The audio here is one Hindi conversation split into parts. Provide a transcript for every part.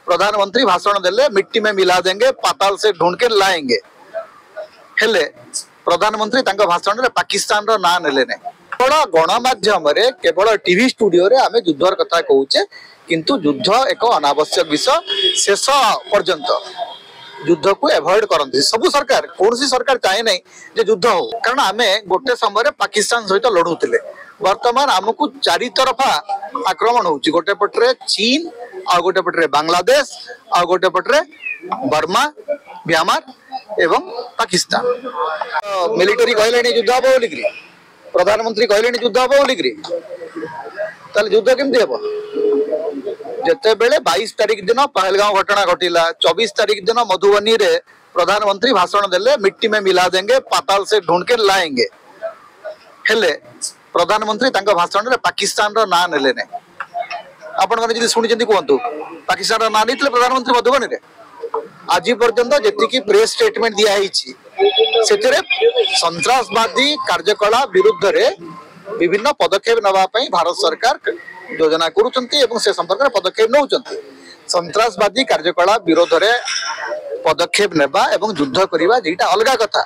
प्रधानमंत्री भाषण देले मिट्टी में मिला देंगे पाताल से ढूंढ के लाएंगे हेले प्रधानमंत्री तांका भाषण रे पाकिस्तान रो ना नेले ने बड़ा गणमाध्यम रे केवल टीवी स्टूडियो रे आमे युद्धर कथा कहूचे किंतु युद्ध एक अनावश्यक विषय शेष पर्यंत युद्ध को एवॉइड करती सबु सरकार कौन सी सरकार चाहे नहीं जे युद्ध हो कारण आमे गोटे समय पाकिस्तान सहित लड़ुले वर्तमान आमको चारि तरफा आक्रमण होची गोटे पटरे चीन आ गोटे पटरे बांग्लादेश आ गोटे पटरे बर्मा म्यांमार एवं पाकिस्तान मिलिटरी कहले युद्ध हम बोलिक प्रधानमंत्री कहले युद्ध हम बोलिक युद्ध केमती हम जिते बेले 22 तारीख दिन पहलगांव घटना घटिला 24 तारीख दिन मधुबनी रे प्रधानमंत्री भाषण देले मिट्टी में मिला देंगे पाताल से ढूंढ के लाएंगे हेले प्रधानमंत्री तांका भाषण रे पाकिस्तान रो ना नेले ने आपण माने जदी सुनि जंदी कोंतु पाकिस्तान रो ना नेतले प्रधानमंत्री मधुबनी रे आज पर्यंत जेतिकी प्रेस स्टेटमेंट दिया हिची सेतरे संत्रासवादी कार्यकलाप विरुद्ध रे विभिन्न पदक्षेप नवा पई भारत सरकार योजना करूचंती एवं से संपर्क में पदक्षेप नौचंती संत्रासवादी कार्यकलाप विरोध रे पदक्षेप नेबा एवं युद्ध करिबा जेटा अलगा कथा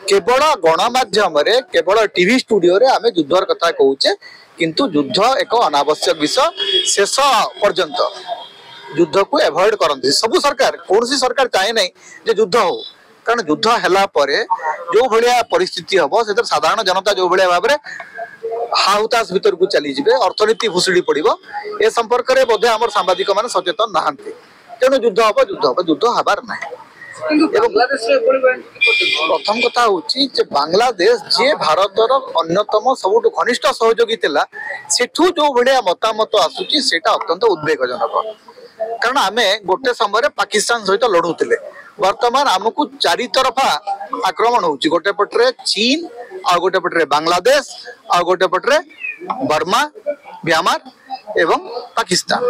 केवल गणमाध्यम रे केवल टीवी स्टूडियो रे आमे युद्धर कथा कहूचे किंतु युद्ध एक अनावश्यक विषय शेष पर्यंत युद्ध को एवॉइड करती सबु सरकार कौन सी सरकार चाहे नहीं जे युद्ध हो कारण युद्ध हैला परे जो भलिया परिस्थिति हबो से साधारण जनता जो भलिया भाबरे हाउतास भीतर को चली जिबे अर्थनीति भुसुड़ी पड़िबो ए संपर्क रे बोधे हमर सांबादिक माने सचेतन नहांती तेनु युद्ध हबार नाही प्रथम कथा होची जे बांग्लादेश जे भारतर अन्यतम सबुठ घनिष्ठ सहयोगी थिला सेठू जो भलिया मतामत आसुची सेटा अत्यंत उद्वेगजनक कारण आमे गोटे समय पाकिस्तान सहित लड़ुले वर्तमान आमको चारि तरफा आक्रमण होची गोटे पटरे चीन आ गोटे पटरे बांग्लादेश आ गोटे पटरे बर्मा म्यांमार एवं पाकिस्तान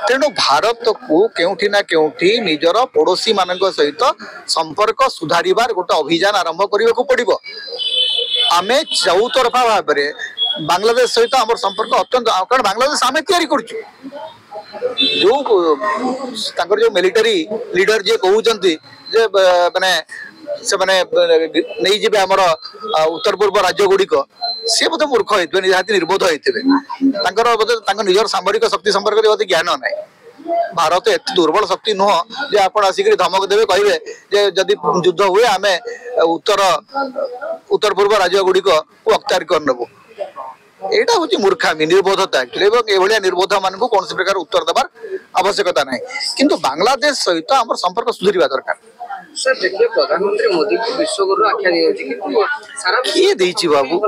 तेणु भारत को केउठी ना केउठी निजर पड़ोसी मानक सहित संपर्क सुधारिबार गोटे अभियान आरंभ करने को पड़िबो आमे चौतरफा भाव में बांग्लादेश सहित आम संपर्क अत्यंत कारण बांग्लादेश आमे तैयारी करछु जो मिलिटरी लीडर जे कहउचंती जे माने से माने नहीं जिबे हमर उत्तर पूर्व राज्य गुड़िक सी बोधे मूर्ख होइतबे निहाती निर्बोध होइतबे तांकर बोधे तांकर निजर सामरिक शक्ति संपर्क बोधे ज्ञान नाही भारत एत दुर्बल शक्ति नुह जे आपण आसिक धमक देबे कहबे जे जदि युद्ध हुए आमे उत्तर पूर्व राज्य गुड़िक को अख्तियार कर नेबो एटा होची मूर्खामी निर्बोधता एभलिया निर्बोध मान को कौन प्रकार उत्तर देवार आवश्यकता नहीं किंतु बांग्लादेश सहित आम संपर्क सुधरिबा दरकार सर देखिए प्रधानमंत्री मोदी को विश्वगुरु आख्या किए देछि बाबू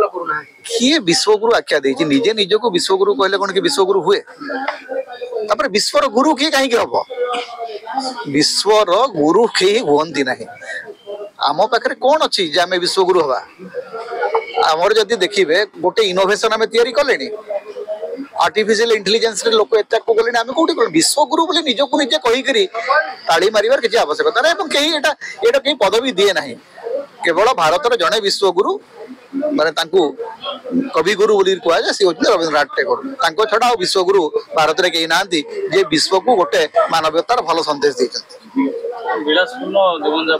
किए विश्वगुरु आख्या देछि निजे निज को विश्वगुरु कहले कोन कि विश्वगुरु हुए तापर विश्वर गुरु किए काहे कि हबो विश्वर गुरु केही होंती नहीं आम पाखरे कोन अछि जे आमे विश्वगुरु हवा आमर जदि देखिबे गोटे इनोवेशन आमे तयारी कलेनी आर्टिफिशियल इंटेलिजेंस रे लोक एता को गलेनी आमे कोठी कोन विश्वगुरु बोले निज को निजे कहि करी ताली मारिबार किछि आवश्यकता नै एवं केही एटा केही पदवी दिए नाही केवल भारत रे जणे विश्वगुरु माने तांकू कवि गुरु बोली कुआ जे से होते रविंद्रनाथ टैगोर तांको छडा विश्वगुरु भारत रे केही नांती जे विश्व को गोटे मानवतार भलो संदेश दैछथि।